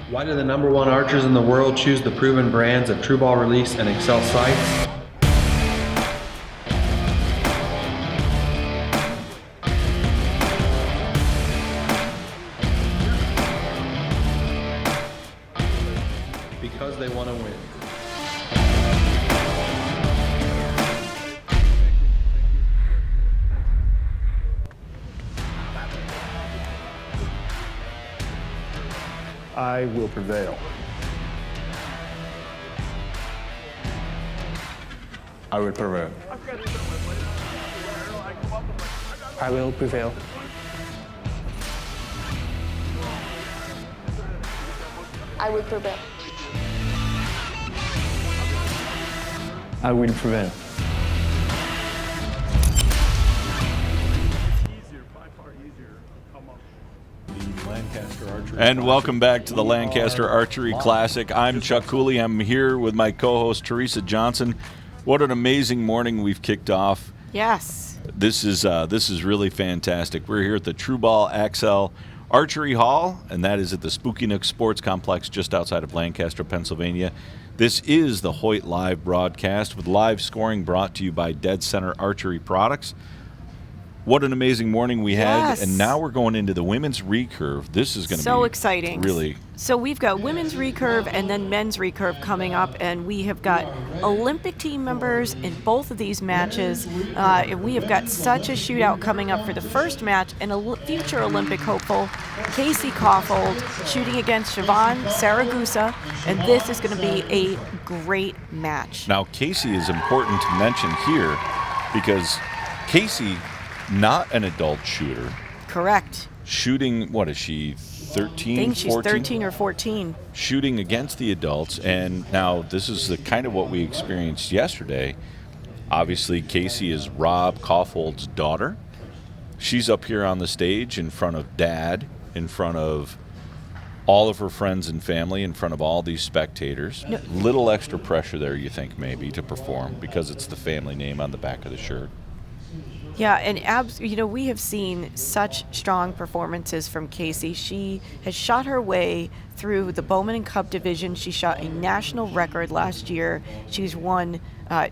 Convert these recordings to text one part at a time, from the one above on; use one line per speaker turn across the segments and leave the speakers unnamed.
Why do the #1 archers in the world choose the proven brands of True Ball Release and Excel sights? Because they want to win.
I will prevail.
I will prevail.
I will prevail.
I will prevail.
I will prevail.
Lancaster Archery.
And welcome back to the Lancaster Archery Classic. I'm Chuck Cooley. I'm here with my co-host Teresa Johnson. What an amazing morning we've kicked off.
Yes.
This is really fantastic. We're here at the True Ball XL Archery Hall, and that is at the Spooky Nook Sports Complex just outside of Lancaster, Pennsylvania. This is the Hoyt Live broadcast with live scoring brought to you by Dead Center Archery Products. What an amazing morning we had,
Yes.
and now we're going into the women's recurve. This is going to be
So exciting.
Really.
So we've got women's recurve and then men's recurve coming up, and we have got Olympic team members in both of these matches. And we have got such a shootout coming up for the first match, and a future Olympic hopeful, Casey Kaufhold, shooting against Siobhan Saragusa, and this is going to be a great match.
Now, Casey is important to mention here because Casey, not an adult shooter,
Correct.
shooting, what is she, 13,
I think she's
14?
13 or 14.
Shooting against the adults, and now this is the kind of what we experienced yesterday. Obviously, Casey is Rob Kaufhold's daughter. She's up here on the stage in front of Dad, in front of all of her friends and family, in front of all these spectators.
No.
Little extra pressure there, you think, maybe, to perform because it's the family name on the back of the shirt.
Yeah, and we have seen such strong performances from Casey. She has shot her way through the Bowman and Cup division. She shot a national record last year. She's won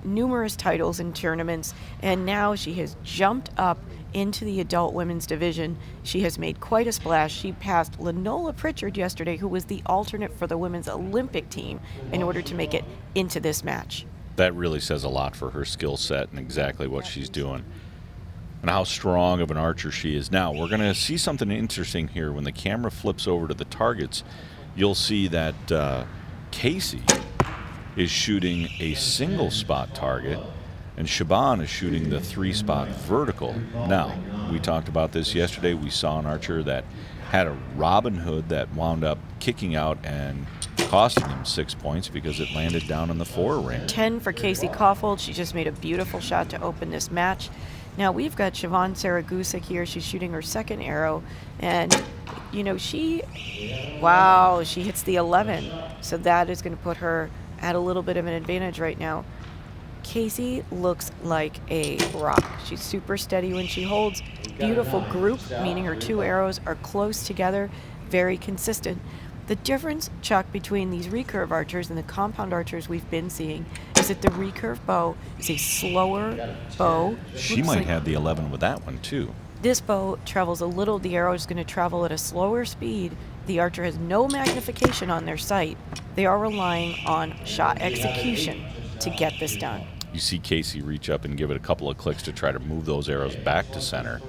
numerous titles in tournaments, and now she has jumped up into the adult women's division. She has made quite a splash. She passed Lenola Pritchard yesterday, who was the alternate for the women's Olympic team, in order to make it into this match.
That really says a lot for her skill set and exactly what she's doing and how strong of an archer she is. Now, we're going to see something interesting here. When the camera flips over to the targets, you'll see that Casey is shooting a single spot target, and Siobhan is shooting the 3-spot vertical. Now, we talked about this yesterday. We saw an archer that had a Robin Hood that wound up kicking out and costing him 6 points because it landed down in the 4 ring.
10 for Casey Kaufhold. She just made a beautiful shot to open this match. Now we've got Siobhan Saragusa here. She's shooting her second arrow, and she hits the 11. So that is going to put her at a little bit of an advantage right now. Casey looks like a rock. She's super steady when she holds. Beautiful group, meaning her 2 arrows are close together, very consistent. The difference, Chuck, between these recurve archers and the compound archers we've been seeing is that the recurve bow is a slower bow.
She might have the 11 with that one, too.
This bow travels the arrow is going to travel at a slower speed. The archer has no magnification on their sight. They are relying on shot execution to get this done.
You see Casey reach up and give it a couple of clicks to try to move those arrows back to center.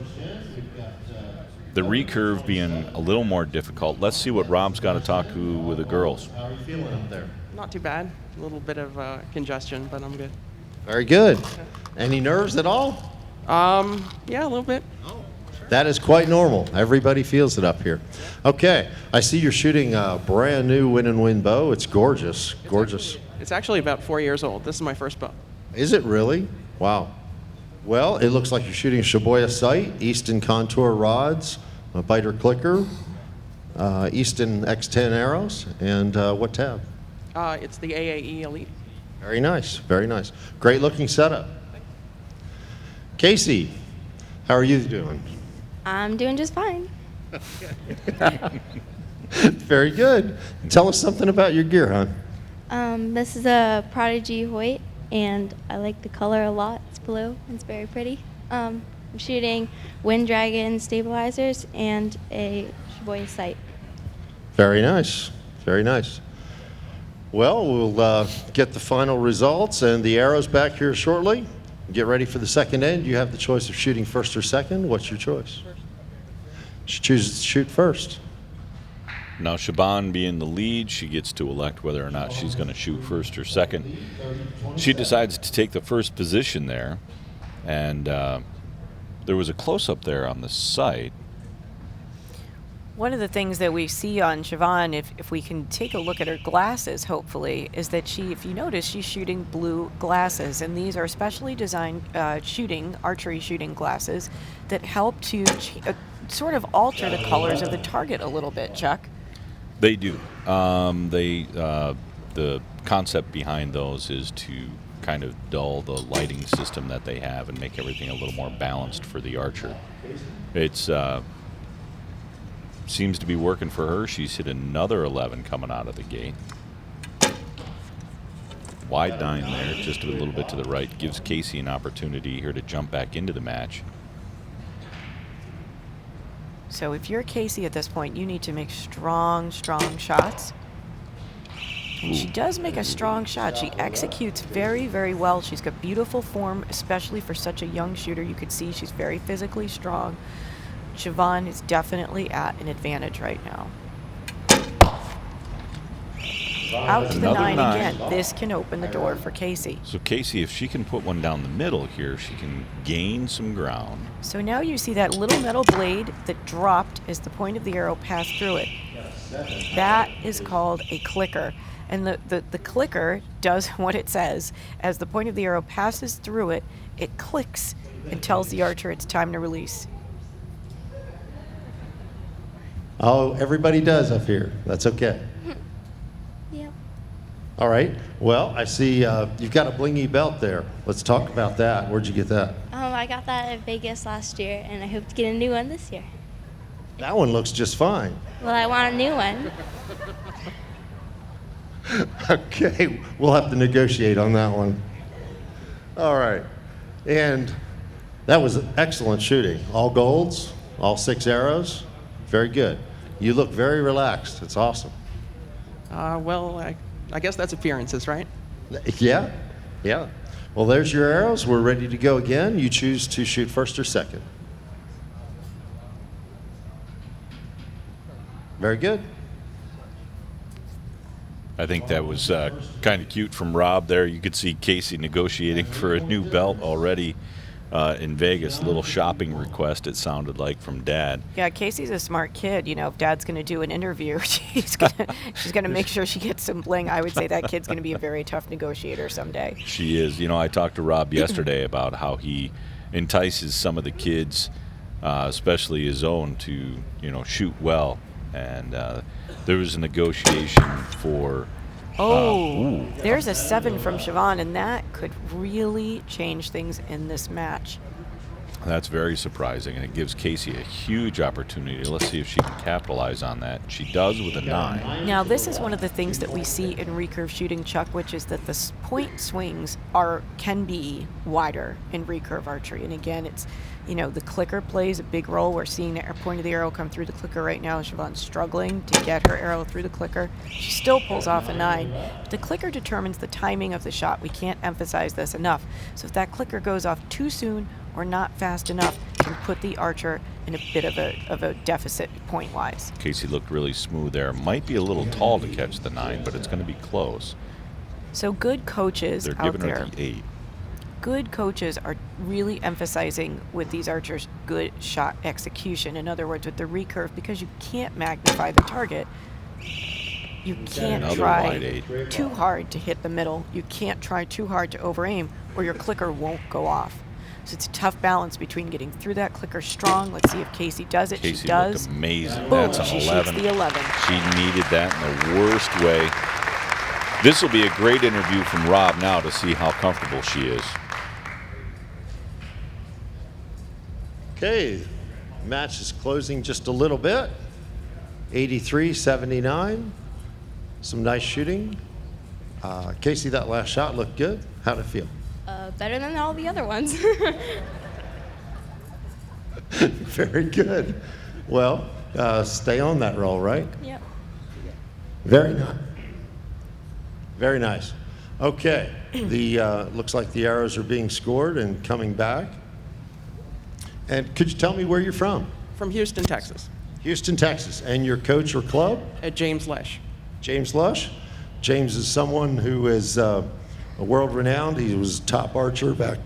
The recurve being a little more difficult. Let's see what Rob's got to talk to with the girls.
How are you feeling up there?
Not too bad. A little bit of congestion, but I'm good.
Very good. Any nerves at all?
Yeah, a little bit.
That is quite normal. Everybody feels it up here. Okay, I see you're shooting a brand new win bow. It's gorgeous, gorgeous.
It's actually about 4 years old. This is my first bow.
Is it really? Wow. Well, it looks like you're shooting a Shibuya sight, Easton contour rods, a biter clicker, Easton X10 arrows, and what tab?
It's the AAE Elite.
Very nice, very nice. Great looking setup. Casey, how are you doing?
I'm doing just fine.
Very good. Tell us something about your gear, hon.
This is a Prodigy Hoyt, and I like the color a lot. It's blue. It's very pretty. I'm shooting Wind Dragon stabilizers and a Shibuya sight.
Very nice. Very nice. Well, we'll get the final results and the arrows back here shortly. Get ready for the second end. You have the choice of shooting first or second. What's your choice? She chooses to shoot first.
Now, Siobhan being the lead, she gets to elect whether or not she's going to shoot first or second. She decides to take the first position there, and there was a close-up there on the sight.
One of the things that we see on Siobhan, if we can take a look at her glasses, hopefully, is that if you notice, she's shooting blue glasses, and these are specially designed archery shooting glasses that help to sort of alter the colors of the target a little bit, Chuck.
They do. The concept behind those is to kind of dull the lighting system that they have and make everything a little more balanced for the archer. It's seems to be working for her. She's hit another 11 coming out of the gate. Wide 9 there, just a little bit to the right. Gives Casey an opportunity here to jump back into the match.
So if you're Casey at this point, you need to make strong shots. And she does make a strong shot. She executes very, very well. She's got beautiful form, especially for such a young shooter. You could see she's very physically strong. Siobhan is definitely at an advantage right now. Out to the
Another
9
9.
again. This can open the door for Casey.
So Casey, if she can put one down the middle here, she can gain some ground.
So now you see that little metal blade that dropped as the point of the arrow passed through it. That is called a clicker. And the clicker does what it says. As the point of the arrow passes through it, it clicks and tells the archer it's time to release.
Oh, everybody does up here. That's okay.
Yep.
All right. Well, I see you've got a blingy belt there. Let's talk about that. Where'd you get that?
I got that at Vegas last year, and I hope to get a new one this year.
That one looks just fine.
Well, I want a new one.
Okay, we'll have to negotiate on that one. All right. And that was excellent shooting. All golds, all 6 arrows. Very good. You look very relaxed. It's awesome.
Well, I guess that's appearances, right?
Yeah, yeah. Well, there's your arrows. We're ready to go again. You choose to shoot first or second. Very good.
I think that was kind of cute from Rob there. You could see Casey negotiating for a new belt already in Vegas. A little shopping request, it sounded like, from Dad.
Yeah, Casey's a smart kid. You know, if Dad's going to do an interview, she's gonna make sure she gets some bling. I would say that kid's going to be a very tough negotiator someday.
She is. You know, I talked to Rob yesterday about how he entices some of the kids, especially his own, to, shoot well. And there was a negotiation for...
There's a 7 from Siobhan, and that could really change things in this match.
That's very surprising, and it gives Casey a huge opportunity. Let's see if she can capitalize on that. She does with a 9.
Now, this is one of the things that we see in recurve shooting, Chuck, which is that the point swings can be wider in recurve archery. And again, it's, the clicker plays a big role. We're seeing the point of the arrow come through the clicker right now. Siobhan's struggling to get her arrow through the clicker. She still pulls off a 9. But the clicker determines the timing of the shot. We can't emphasize this enough. So if that clicker goes off too soon or not fast enough, can put the archer in a bit of a deficit point-wise.
Casey looked really smooth there. Might be a little tall to catch the 9, but it's going to be close.
So good coaches
They're
out
giving
there.
her the 8.
Good coaches are really emphasizing with these archers good shot execution. In other words, with the recurve, because you can't magnify the target, you can't
Another
try
wide 8.
too hard to hit the middle. You can't try too hard to over-aim, or your clicker won't go off. So it's a tough balance between getting through that clicker strong. Let's see if Casey does it.
Casey
she does.
looked amazing.
Boom,
That's an
she
11.
shoots the 11.
She needed that in the worst way. This will be a great interview from Rob now to see how comfortable she is.
Okay, match is closing just a little bit. 83-79. Some nice shooting. Casey, that last shot looked good. How'd it feel?
Better than all the other ones.
Very good. Well, stay on that roll, right?
Yep.
Very nice. Very nice. Okay. The looks like the arrows are being scored and coming back. And could you tell me where you're from?
From Houston, Texas.
Houston, Texas. And your coach or club?
At James Lesh.
James Lush. James is someone who is a world-renowned. He was top archer back.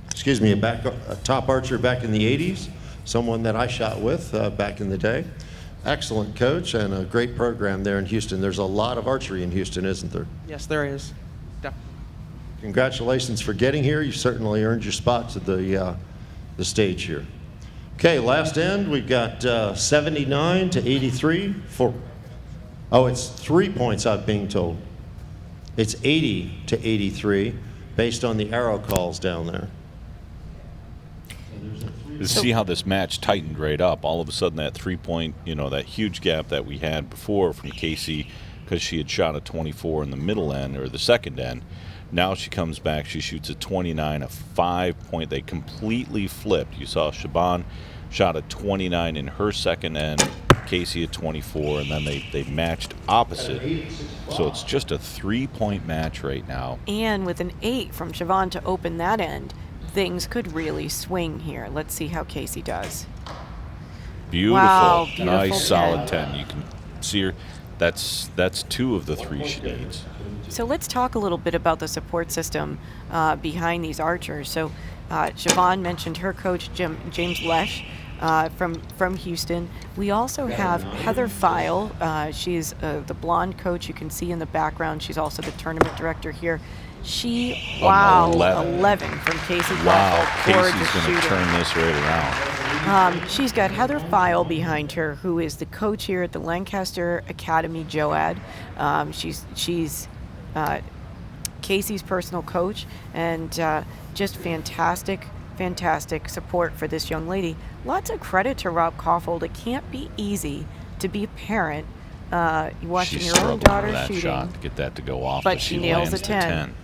Excuse me, a top archer back in the 80s. Someone that I shot with back in the day. Excellent coach and a great program there in Houston. There's a lot of archery in Houston, isn't there?
Yes, there is.
Congratulations for getting here. You certainly earned your spot to the stage here. Okay, last end, we've got 79-83 for, oh, it's 3 points I'm being told. It's 80-83 based on the arrow calls down there.
See how this match tightened right up. All of a sudden, that 3-point, that huge gap that we had before from Casey, because she had shot a 24 in the middle end or the second end. Now she comes back, she shoots a 29, a 5-point. They completely flipped. You saw Siobhan shot a 29 in her second end, Casey a 24, and then they matched opposite. So it's just a 3-point match right now.
And with an 8 from Siobhan to open that end, things could really swing here. Let's see how Casey does.
Beautiful.
Wow, beautiful
Nice, solid
10.
10. You can see her. That's 2 of the 3 she needs.
So let's talk a little bit about the support system behind these archers. So Siobhan mentioned her coach, James Lesh, from Houston. We also have Heather File. She's the blonde coach you can see in the background. She's also the tournament director here. She, wow, 11 from Casey.
Wow,
Kaufhold.
Casey's going to turn this right around.
She's got Heather File behind her, who is the coach here at the Lancaster Academy, JOAD. She's Casey's personal coach, and just fantastic support for this young lady. Lots of credit to Rob Kaufhold. It can't be easy to be a parent watching your own daughter
that
shooting,
shot to get that to go off,
but she nails
lands
a 10.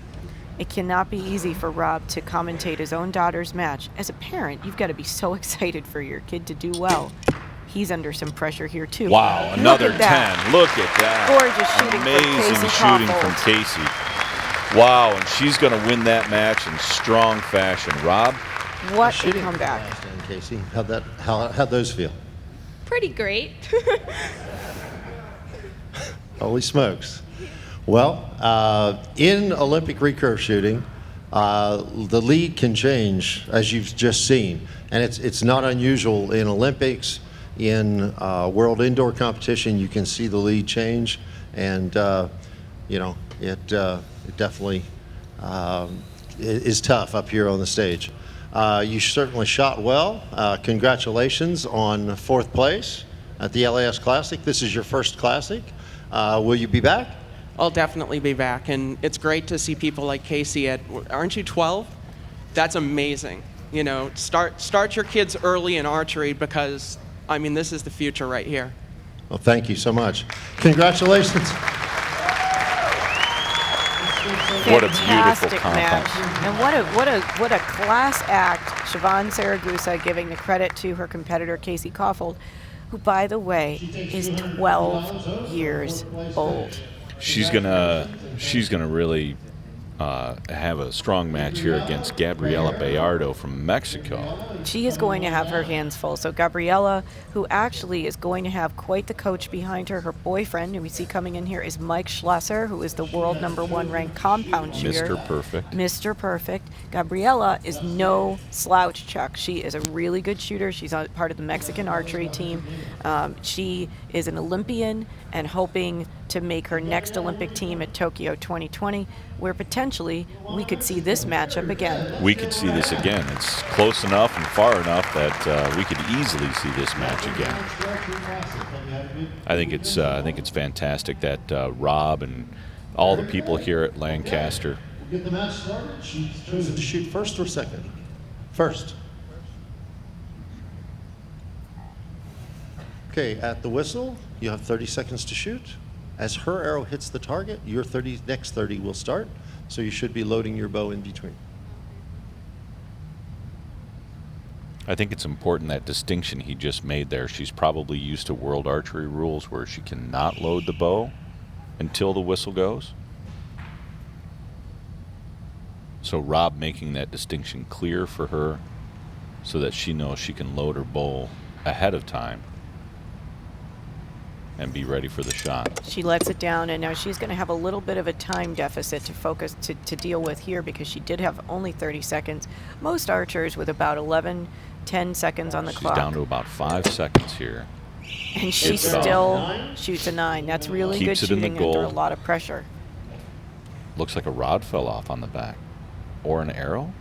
It cannot be easy for Rob to commentate his own daughter's match. As a parent, you've got to be so excited for your kid to do well. He's under some pressure here too.
Wow, another 10. Look at that.
Gorgeous shooting
Amazing
from Casey
shooting
Kaufhold.
from Casey. Wow, and she's going to win that match in strong fashion. Rob?
What a comeback.
Casey, how'd those feel?
Pretty great.
Holy smokes. Well, in Olympic recurve shooting, the lead can change, as you've just seen. And it's not unusual in Olympics, in world indoor competition, you can see the lead change. And, it definitely is tough up here on the stage. You certainly shot well. Congratulations on 4th place at the LAS Classic. This is your first Classic. Will you be back?
I'll definitely be back, and it's great to see people like Casey aren't you 12? That's amazing. Start your kids early in archery because, this is the future right here.
Well, thank you so much. Congratulations.
What a beautiful
Fantastic
compound.
match. And what a class act. Siobhan Saragusa giving the credit to her competitor Casey Kaufhold, who, by the way, is 12 years old.
She's gonna really have a strong match here against Gabriela Bayardo from Mexico.
She is going to have her hands full. So Gabriela, who actually is going to have quite the coach behind her, her boyfriend, who we see coming in here, is Mike Schlesser, who is the world #1 ranked compound shooter.
Mr. Perfect.
Mr. Perfect. Gabriela is no slouch, Chuck. She is a really good shooter. She's part of the Mexican archery team. She is an Olympian and hoping to make her next Olympic team at Tokyo 2020, where potentially we could see this matchup again.
We could see this again. It's close enough and far enough that we could easily see this match again. I think it's fantastic that Rob and all the people here at Lancaster.
Get the match started. She's chosen to shoot first or second? First. Okay, at the whistle, you have 30 seconds to shoot. As her arrow hits the target, your next 30 will start, so you should be loading your bow in between.
I think it's important that distinction he just made there. She's probably used to World Archery rules where she cannot load the bow until the whistle goes. So Rob making that distinction clear for her so that she knows she can load her bow ahead of time and be ready for the shot.
She lets it down, and now she's going to have a little bit of a time deficit to focus to deal with here because she did have only 30 seconds. Most archers with about 10 seconds on the clock.
She's down to about 5 seconds here.
And she still shoots a 9. That's really good shooting under a lot of pressure.
Looks like a rod fell off on the back. Or an arrow?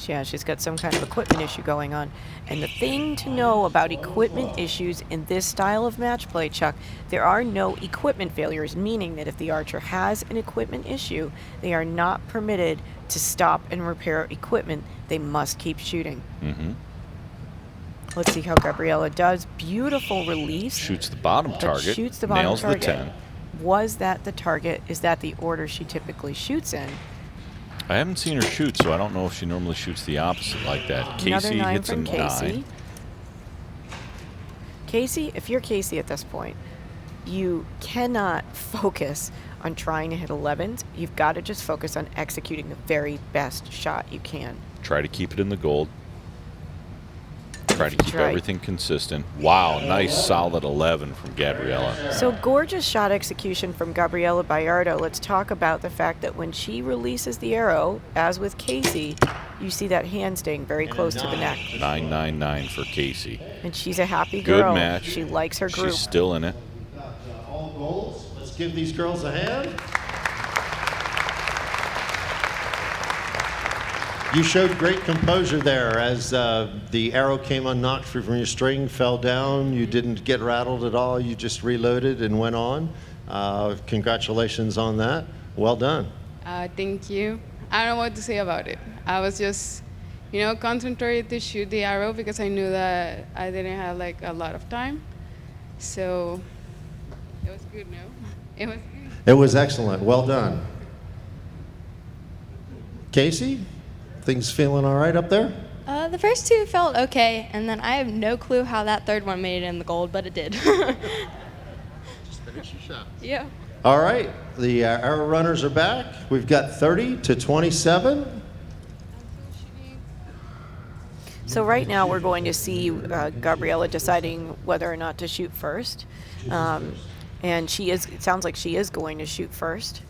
Yeah, she's got some kind of equipment issue going on. And the thing to know about equipment issues in this style of match play, Chuck, there are no equipment failures, meaning that if the archer has an equipment issue, they are not permitted to stop and repair equipment. They must keep shooting.
Mm-hmm.
Let's see how Gabriela does. Beautiful release.
Shoots the bottom target.
Shoots the bottom
nails
target.
the 10.
Was that the target? Is that the order she typically shoots in?
I haven't seen her shoot, so I don't know if she normally shoots the opposite like that.
Another
Casey
9
hits a
from Casey.
9.
Casey, if you're Casey at this point, you cannot focus on trying to hit 11s. You've got to just focus on executing the very best shot you can.
Try to keep it in the gold. Try to keep everything consistent. Wow, nice solid 11 from Gabriela.
So gorgeous shot execution from Gabriela Bayardo. Let's talk about the fact that when she releases the arrow, as with Casey, you see that hand staying very close to the neck.
999 for Casey.
And she's a happy girl.
Good match.
She likes her group.
She's still in it.
All goals. Let's give these girls a hand. You showed great composure there as the arrow came unknocked from your string, fell down. You didn't get rattled at all. You just reloaded and went on. Congratulations on that. Well done.
Thank you. I don't know what to say about it. I was just, concentrated to shoot the arrow because I knew that I didn't have like a lot of time. So it was good, no? It was good.
It was excellent. Well done. Casey? Things feeling all right up there?
The first two felt okay, and then I have no clue how that third one made it in the gold, but it did.
Just finish your shot.
Yeah.
All right, the arrow runners are back. We've got 30 to 27.
So right now we're going to see Gabriela deciding whether or not to shoot first. And it sounds like she is going to shoot first.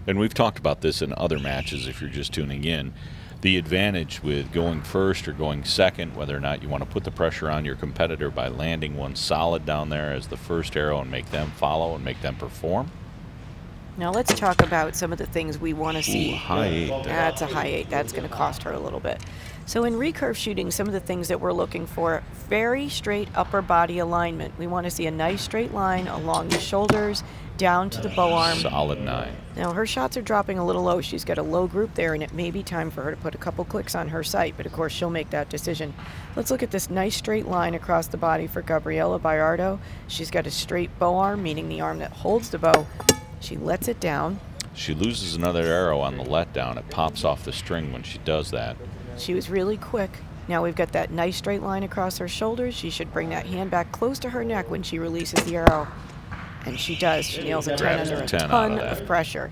And we've talked about this in other matches if you're just tuning in. The advantage with going first or going second, whether or not you want to put the pressure on your competitor by landing one solid down there as the first arrow and make them follow and make them perform.
Now let's talk about some of the things we want to see.
Ooh, high 8 there.
That's a high 8. That's going to cost her a little bit. So in recurve shooting, some of the things that we're looking for, very straight upper body alignment. We want to see a nice straight line along the shoulders, down to the bow arm.
Solid 9.
Now her shots are dropping a little low. She's got a low group there, and it may be time for her to put a couple clicks on her sight, but of course she'll make that decision. Let's look at this nice straight line across the body for Gabriela Bayardo. She's got a straight bow arm, meaning the arm that holds the bow. She lets it down.
She loses another arrow on the letdown. It pops off the string when she does that.
She was really quick. Now we've got that nice straight line across her shoulders. She should bring that hand back close to her neck when she releases the arrow. And she does. She nails a 10 under a ton of pressure.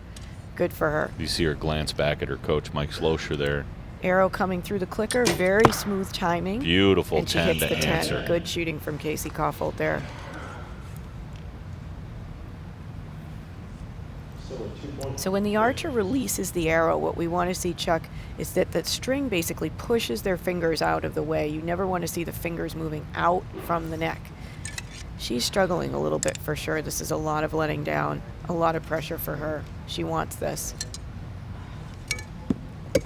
Good for her.
You see her glance back at her coach, Mike Slosher, there.
Arrow coming through the clicker. Very smooth timing.
Beautiful
and
10
she hits
to
the 10.
answer.
Good shooting from Casey Kaufhold there. So when the archer releases the arrow, what we want to see, Chuck, is that the string basically pushes their fingers out of the way. You never want to see the fingers moving out from the neck. She's struggling a little bit for sure. This is a lot of letting down, a lot of pressure for her. She wants this.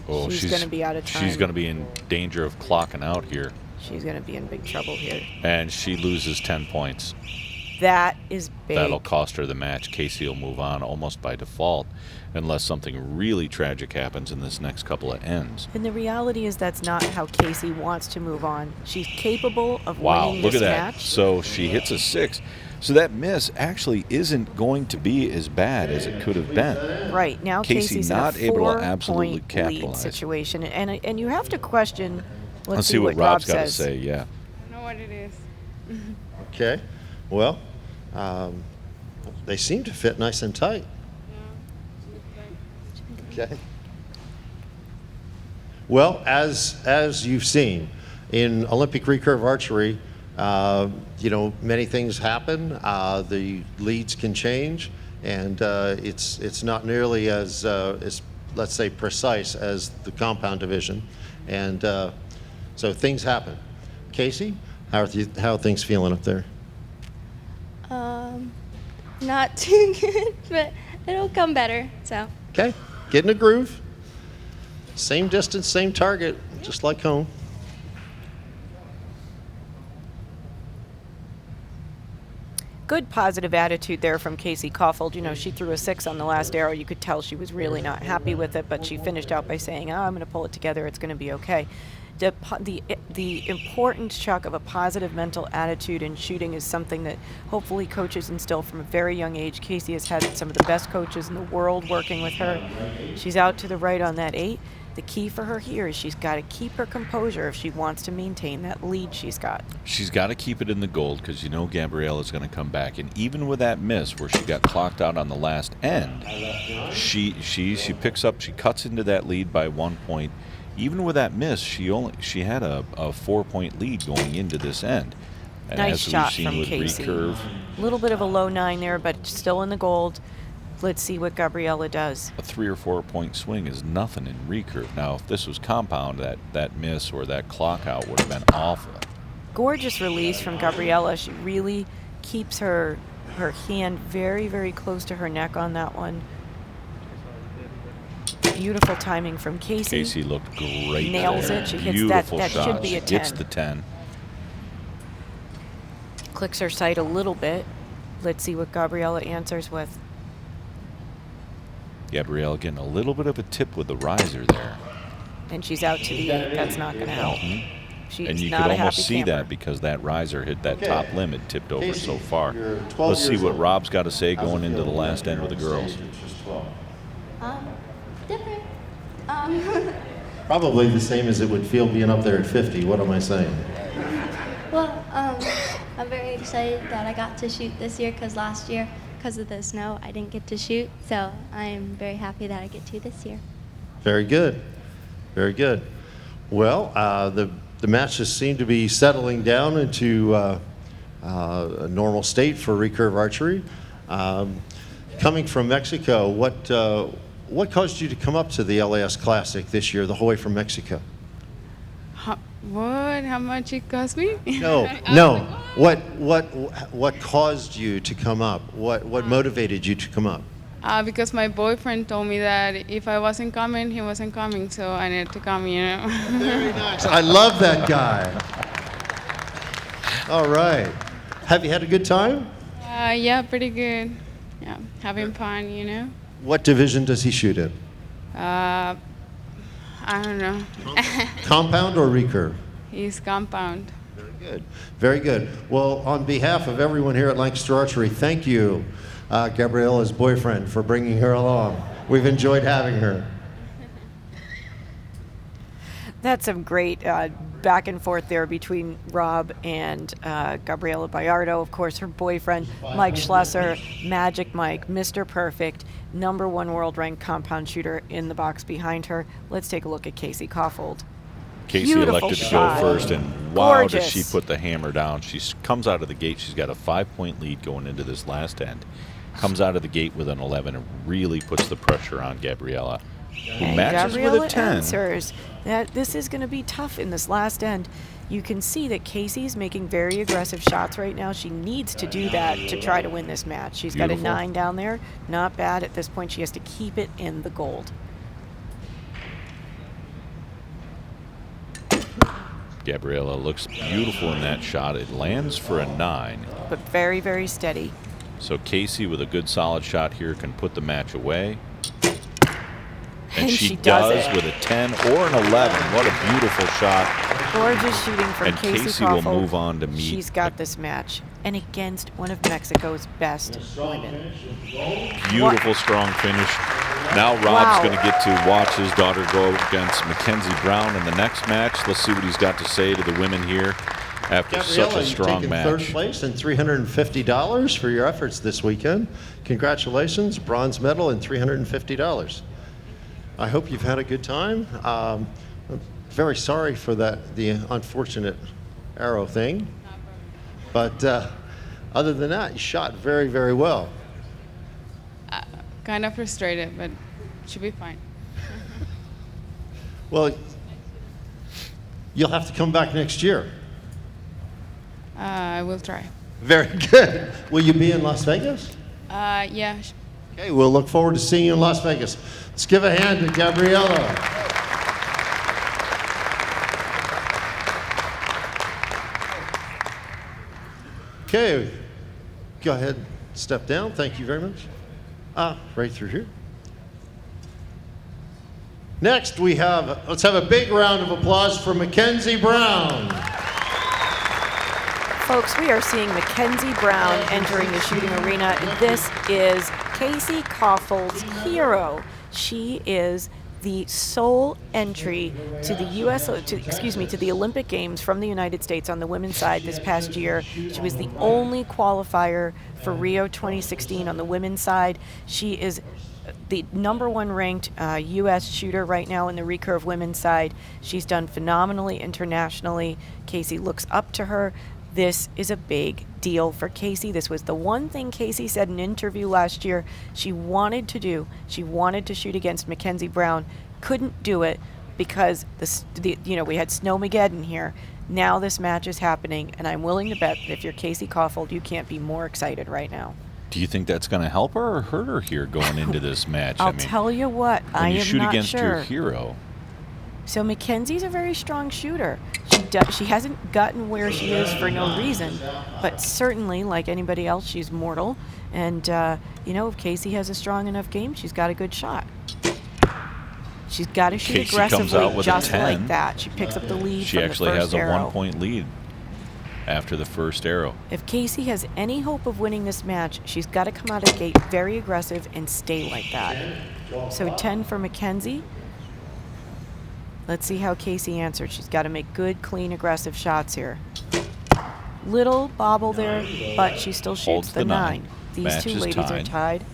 Oh,
she's going to be out of time.
She's going to be in danger of clocking out here.
She's going to be in big trouble here.
And she loses 10 points.
That is big.
That'll cost her the match. Casey will move on almost by default unless something really tragic happens in this next couple of ends.
And the reality is that's not how Casey wants to move on. She's capable of
Wow,
winning
look
this
at that.
match.
So she hits a 6. So that miss actually isn't going to be as bad as it could have been.
Right. Now
Casey
Casey's
not
in a
able to
4-point
absolutely
lead
capitalize.
situation. And you have to question, let's
see what
Rob
Rob's got to
says.
say, yeah.
I don't know what it is.
Okay. Well, they seem to fit nice and tight. Okay. Well, as you've seen in Olympic recurve archery, many things happen. The leads can change, and it's not nearly as let's say precise as the compound division, and so things happen. Casey, how are things feeling up there?
Not too good, but it'll come better. So.
Okay, get in a groove. Same distance, same target, just like home.
Good positive attitude there from Casey Kaufhold. You know, she threw a 6 on the last arrow. You could tell she was really not happy with it, but she finished out by saying, I'm going to pull it together. It's going to be okay. The important, Chuck, of a positive mental attitude in shooting is something that hopefully coaches instill from a very young age. Casey has had some of the best coaches in the world working with her. She's out to the right on that 8. The key for her here is she's got to keep her composure if she wants to maintain that lead she's got.
She's got to keep it in the gold because you know Gabriela's going to come back. And even with that miss where she got clocked out on the last end, she picks up, she cuts into that lead by 1 point. Even with that miss, she had a 4-point lead going into this end. And
Nice
as
shot
we've seen
from
with
Casey.
Recurve,
A little bit of a low 9 there, but still in the gold. Let's see what Gabriela does.
a 3 or 4 point swing is nothing in recurve. Now, if this was compound, that miss or that clock out would have been awful.
Gorgeous release from Gabriela. She really keeps her hand very, very close to her neck on that one. Beautiful timing from Casey.
Casey looked great.
Nails
there.
it. She hits
Beautiful
that
shot.
should be a
She hits
10.
the 10.
Clicks her sight a little bit. Let's see what Gabriela answers with.
Gabriela getting a little bit of a tip with the riser there.
And she's out to the 8. That's not going to help. She's
And you
not
could
a
almost
happy
see
camper.
that because that riser hit that
Okay.
top limit, tipped over
Casey,
so far.
you're 12
Let's see
years
what
old.
Rob's got to say
How's
going
it
into the
feel
last end with the girls.
Different.
Probably the same as it would feel being up there at 50. What am I saying?
Well, I'm very excited that I got to shoot this year because last year, because of the snow, I didn't get to shoot. So I'm very happy that I get to this year.
Very good. Very good. Well, the matches seem to be settling down into a normal state for recurve archery. Coming from Mexico, what caused you to come up to the LAS Classic this year, the whole way from Mexico?
What? How much it cost me?
No, no. What caused you to come up? What motivated you to come up?
Because my boyfriend told me that if I wasn't coming, he wasn't coming, so I needed to come, you know.
Very nice. I love that guy. All right. Have you had a good time?
Yeah, pretty good. Yeah, having fun, you know.
What division does he shoot in?
I don't know.
Compound or recurve?
He's compound.
Very good. Very good. Well, on behalf of everyone here at Lancaster Archery, thank you, Gabriela's boyfriend, for bringing her along. We've enjoyed having her.
That's some great back and forth there between Rob and Gabriela Bayardo. Of course, her boyfriend, Mike Schlesser, Magic Mike, Mr. Perfect, #1 world ranked compound shooter in the box behind her. Let's take a look at Casey Kaufhold.
Casey
Beautiful
elected to
shot.
go first, and wow, does
Gorgeous.
she put the hammer down. She comes out of the gate. She's got a 5-point lead going into this last end. Comes out of the gate with an 11 and really puts the pressure on Gabriela, who
And
matches
Gabriela
with a 10.
answers that this is going to be tough in this last end. You can see that Casey's making very aggressive shots right now. She needs to do that to try to win this match. She's got a
Beautiful.
9 down there. Not bad at this point. She has to keep it in the gold.
Gabriela looks beautiful in that shot. It lands for a 9.
But very, very steady.
So Casey, with a good solid shot here, can put the match away. And she does with a 10 or an 11. What a beautiful shot.
Gorgeous shooting from
And Casey will
Kaufhold.
move on to meet.
She's got this match. And against one of Mexico's best women.
Beautiful, strong finish. Now Rob's going to get to watch his daughter go against Mackenzie Brown in the next match. Let's see what he's got to say to the women here after
Gabriela,
such a strong
you've
match.
taken third place and $350 for your efforts this weekend. Congratulations, bronze medal and $350. I hope you've had a good time. I'm very sorry for the unfortunate arrow thing. But other than that, you shot very, very well.
Kind of frustrated, but should be fine.
Well, you'll have to come back next year.
I will try.
Very good. Will you be in Las Vegas?
Yeah.
Okay, we'll look forward to seeing you in Las Vegas. Let's give a hand to Gabriela. Okay, go ahead, step down. Thank you very much. Right through here. Next, let's have a big round of applause for Mackenzie Brown.
Folks, we are seeing Mackenzie Brown entering the shooting arena. This is Casey Kaufhold's hero. She is the sole entry to the to the Olympic Games from the United States on the women's side this past year. She was the only qualifier for Rio 2016 on the women's side. She is the #1 ranked U.S. shooter right now in the recurve women's side. She's done phenomenally internationally. Casey looks up to her. This is a big deal for Casey. This was the one thing Casey said in an interview last year she wanted to do. She wanted to shoot against Mackenzie Brown. Couldn't do it because we had Snowmageddon here. Now this match is happening, and I'm willing to bet that if you're Casey Kaufhold, you can't be more excited right now.
Do you think that's going to help her or hurt her here going into this match?
I'll tell you what, I am not sure.
When you shoot against your hero.
So Mackenzie's a very strong shooter. She hasn't gotten where she is for no reason, but certainly, like anybody else, she's mortal. And if Casey has a strong enough game, she's got a good shot. She's got to shoot
Casey
aggressively,
comes out with
just
a 10.
like that. She picks up the lead.
She
from
actually
the first
has a
arrow.
1-point lead after the first arrow.
If Casey has any hope of winning this match, she's got to come out of the gate very aggressive and stay like that. So 10 for Mackenzie. Let's see how Casey answered. She's got to make good, clean, aggressive shots here. Little bobble there, but she still shoots
Holds the
9. These
Match
two
is
ladies are
tied.
tied.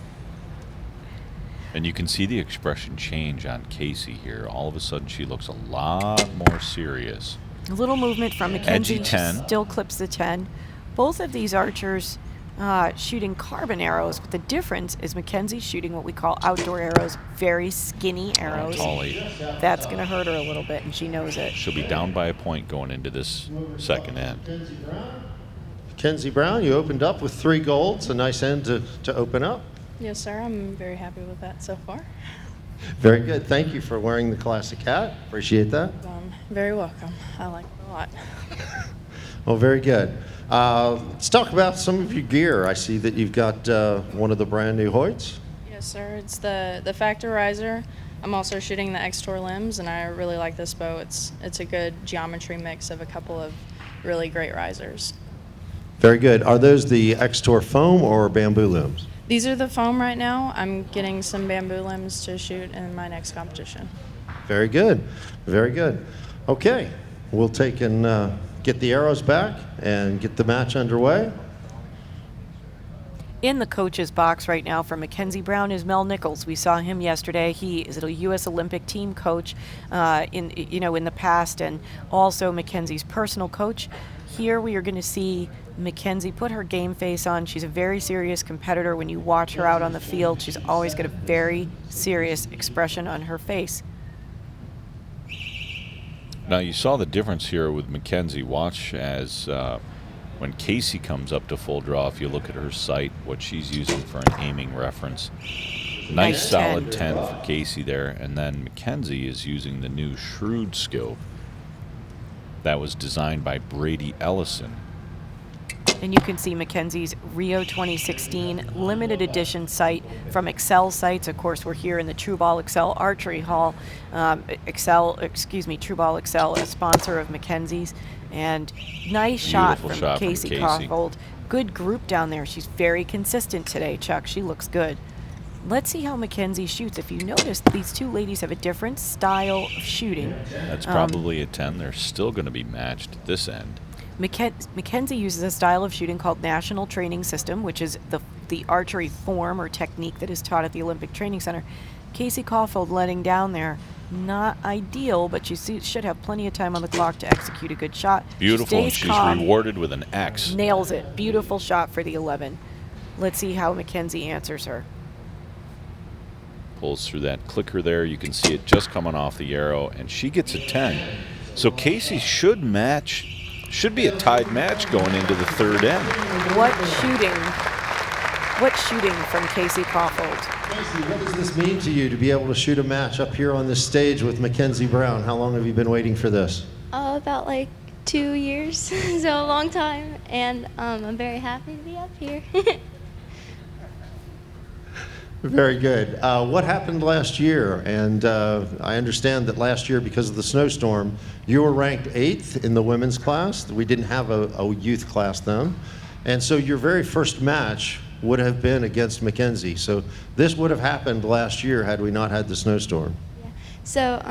And you can see the expression change on Casey here. All of a sudden, she looks a lot more serious.
A little movement from Mackenzie.
Edgy 10.
She still clips the 10. Both of these archers shooting carbon arrows, but the difference is Mackenzie's shooting what we call outdoor arrows, very skinny arrows.
Tolly.
That's going to hurt her a little bit, and she knows it.
She'll be down by a point going into this second end.
Mackenzie Brown, you opened up with 3 golds. A nice end to open up.
Yes, sir. I'm very happy with that so far.
Very good. Thank you for wearing the classic hat. Appreciate that.
Very welcome. I like it a lot.
Well, very good. Let's talk about some of your gear. I see that you've got one of the brand new Hoyts.
Yes, sir. It's the Factorizer. I'm also shooting the X-Tor limbs, and I really like this bow. It's a good geometry mix of a couple of really great risers.
Very good. Are those the X-Tor foam or bamboo limbs?
These are the foam right now. I'm getting some bamboo limbs to shoot in my next competition.
Very good. Very good. Okay. We'll take and get the arrows back and get the match underway.
In the coach's box right now for Mackenzie Brown is Mel Nichols. We saw him yesterday. He is a U.S. Olympic team coach in the past, and also Mackenzie's personal coach. Here we are going to see Mackenzie put her game face on. She's a very serious competitor. When you watch her out on the field, she's always got a very serious expression on her face.
Now you saw the difference here with Mackenzie. Watch as when Casey comes up to full draw, if you look at her sight, what she's using for an aiming reference. Nice solid 10 for Casey there, and then Mackenzie is using the new Shrewd scope. That was designed by Brady Ellison.
And you can see Mackenzie's Rio 2016 limited edition sight from Excel Sights. Of course, we're here in the True Ball Excel Archery Hall. True Ball Excel, a sponsor of Mackenzie's. And nice shot from Casey Kaufhold. Good group down there. She's very consistent today, Chuck. She looks good. Let's see how Mackenzie shoots. If you notice, these two ladies have a different style of shooting.
That's probably a 10. They're still going to be matched at this end.
Mackenzie uses a style of shooting called National Training System, which is the archery form or technique that is taught at the Olympic Training Center. Casey Kaufhold letting down there, not ideal, but she should have plenty of time on the clock to execute a good shot.
Beautiful, and she's rewarded with an X.
Nails it. Beautiful shot for the 11. Let's see how Mackenzie answers her.
Pulls through that clicker there. You can see it just coming off the arrow, and she gets a 10. So Casey should be a tied match going into the third end.
What shooting from Casey Kaufhold.
Casey, what does this mean to you to be able to shoot a match up here on this stage with Mackenzie Brown? How long have you been waiting for this?
About like 2 years, so a long time, and I'm very happy to be up here.
Very good. What happened last year? And I understand that last year, because of the snowstorm, you were ranked 8th in the women's class. We didn't have a youth class then. And so your very first match would have been against Mackenzie. So this would have happened last year had we not had the snowstorm.
Yeah. So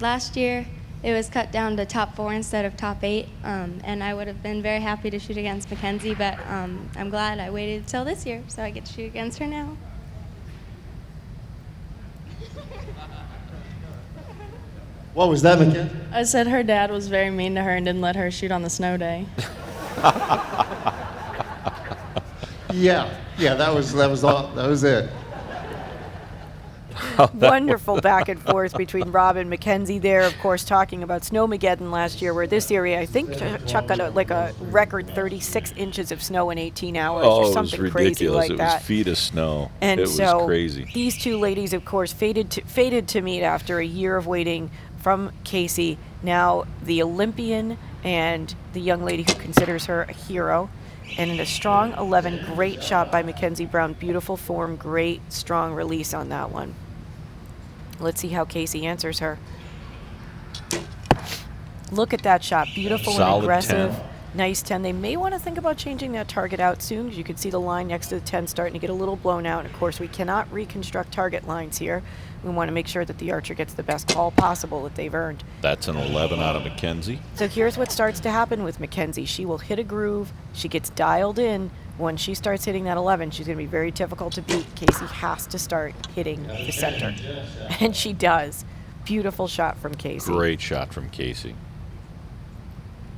last year, it was cut down to top 4 instead of top 8, and I would have been very happy to shoot against Mackenzie, but I'm glad I waited until this year so I get to shoot against her now.
What was that, Mackenzie?
I said her dad was very mean to her and didn't let her shoot on the snow day.
Yeah, that was it.
Wonderful back and forth between Rob and Mackenzie there, of course, talking about Snowmageddon last year, where this area, I think Chuck got a record 36 inches of snow in 18 hours or something crazy like that.
It was feet of snow.
And
it was
so
crazy.
These two ladies, of course, fated to meet after a year of waiting from Casey. Now the Olympian and the young lady who considers her a hero. And in a strong 11, great shot by Mackenzie Brown. Beautiful form, great strong release on that one. Let's see how Casey answers her. Look at that shot. Beautiful and
Solid
aggressive.
10.
Nice 10. They may want to think about changing that target out soon. You can see the line next to the 10 starting to get a little blown out. And of course, we cannot reconstruct target lines here. We want to make sure that the archer gets the best call possible that they've earned.
That's an 11 out of Mackenzie.
So here's what starts to happen with Mackenzie. She will hit a groove. She gets dialed in. When she starts hitting that 11, she's going to be very difficult to beat. Casey has to start hitting the center. And she does. Beautiful shot from Casey.
Great shot from Casey.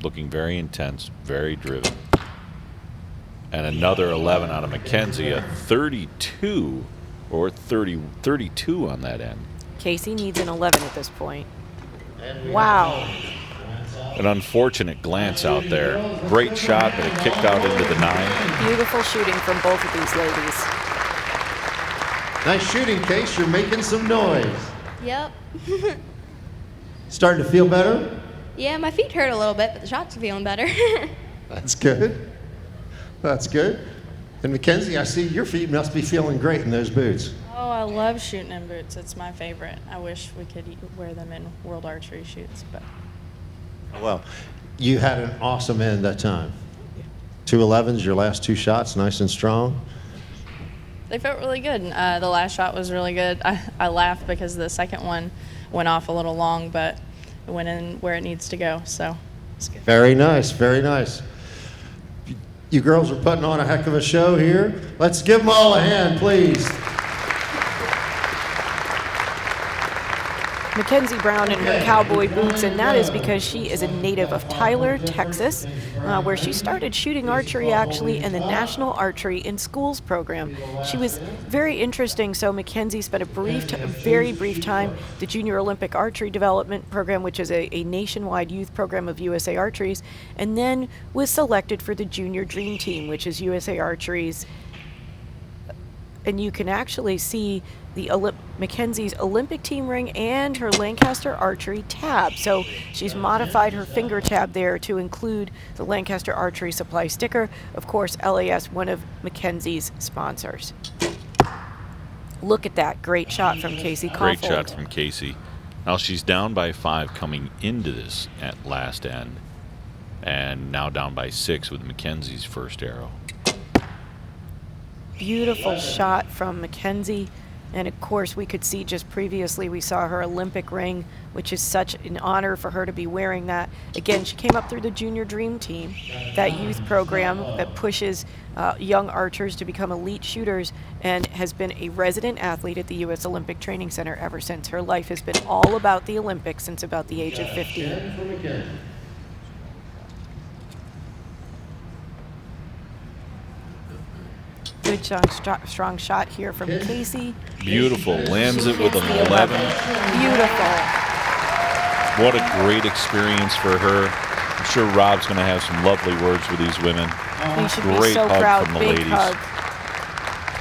Looking very intense, very driven. And another 11 out of Mackenzie, a 32 or 32 on that end.
Casey needs an 11 at this point. Wow.
An unfortunate glance out there. Great shot, but it kicked out into the 9.
Beautiful shooting from both of these ladies.
Nice shooting, Case. You're making some noise.
Yep.
Starting to feel better?
Yeah, my feet hurt a little bit, but the shots are feeling better.
That's good. That's good. And Mackenzie, I see your feet must be feeling great in those boots.
Oh, I love shooting in boots. It's my favorite. I wish we could wear them in World Archery shoots, but.
Well, you had an awesome end that time. 2 11s, your last 2 shots, nice and strong.
They felt really good. The last shot was really good. I laughed because the second one went off a little long, but it went in where it needs to go, so it's good.
Very nice, very nice. You girls are putting on a heck of a show here. Let's give them all a hand, please.
Mackenzie Brown in her cowboy boots, and that is because she is a native of Tyler, Texas, where she started shooting archery actually in the National Archery in Schools program. She was very interesting. So Mackenzie spent a very brief time the Junior Olympic Archery Development Program, which is a nationwide youth program of USA Archery's, and then was selected for the Junior Dream Team, which is USA Archery's. And you can actually see Mackenzie's Olympic team ring and her Lancaster Archery tab. So she's modified her finger tab there to include the Lancaster Archery supply sticker. Of course, LAS, one of Mackenzie's sponsors. Look at that. Great shot from Casey Kaufhold.
Great shot from Casey. Now she's down by 5 coming into this at last end, and now down by 6 with Mackenzie's first arrow.
Beautiful shot from Mackenzie. And of course, we could see just previously, we saw her Olympic ring, which is such an honor for her to be wearing that. Again, she came up through the Junior Dream Team, that youth program that pushes young archers to become elite shooters, and has been a resident athlete at the U.S. Olympic Training Center ever since. Her life has been all about the Olympics since about the age of 15. Good strong shot here from Casey.
Beautiful. Lands it with an 11.
Beautiful.
What a great experience for her. I'm sure Rob's going to have some lovely words with these women.
He should
Great
be so
hug
proud.
from the
Big
ladies.
hug.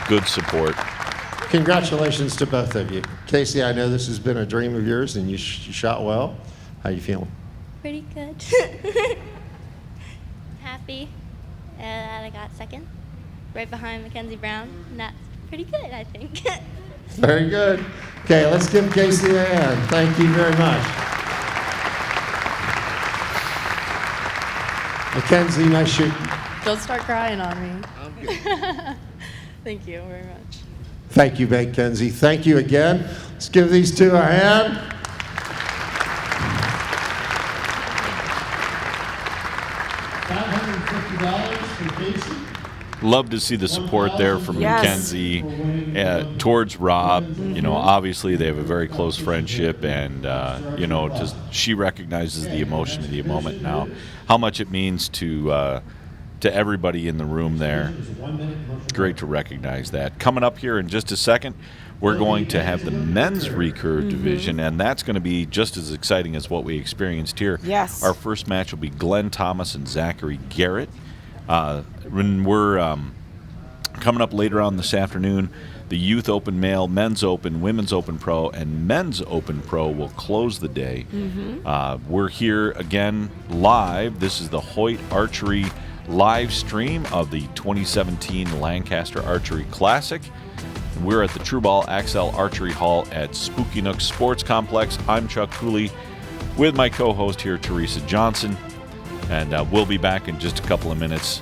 Good support.
Congratulations to both of you. Casey, I know this has been a dream of yours, and you shot well. How you feeling?
Pretty good. Happy that I got second, right behind Mackenzie Brown, and that's pretty good, I think.
Very good. Okay, let's give Casey a hand. Thank you very much. Mackenzie, nice shooting.
Don't start crying on me. Thank you very much.
Thank you, Mackenzie. Thank you again. Let's give these two a hand. $550 for Casey.
Love to see the support there from Mackenzie towards Rob. You know, obviously they have a very close friendship, and you know, she recognizes the emotion of the moment now, how much it means to everybody in the room there. Great to recognize that. Coming up here in just a second, we're going to have the men's recurve division, and that's going to be just as exciting as what we experienced here.
Yes.
Our first match will be Glenn Thomas and Zachary Garrett. When we're coming up later on this afternoon, the Youth Open Male, Men's Open, Women's Open Pro, and Men's Open Pro will close the day. We're here again live. This is the Hoyt Archery live stream of the 2017 Lancaster Archery Classic. We're at the Trueball Axel Archery Hall at Spooky Nook Sports Complex. I'm Chuck Cooley with my co-host here, Teresa Johnson. And we'll be back in just a couple of minutes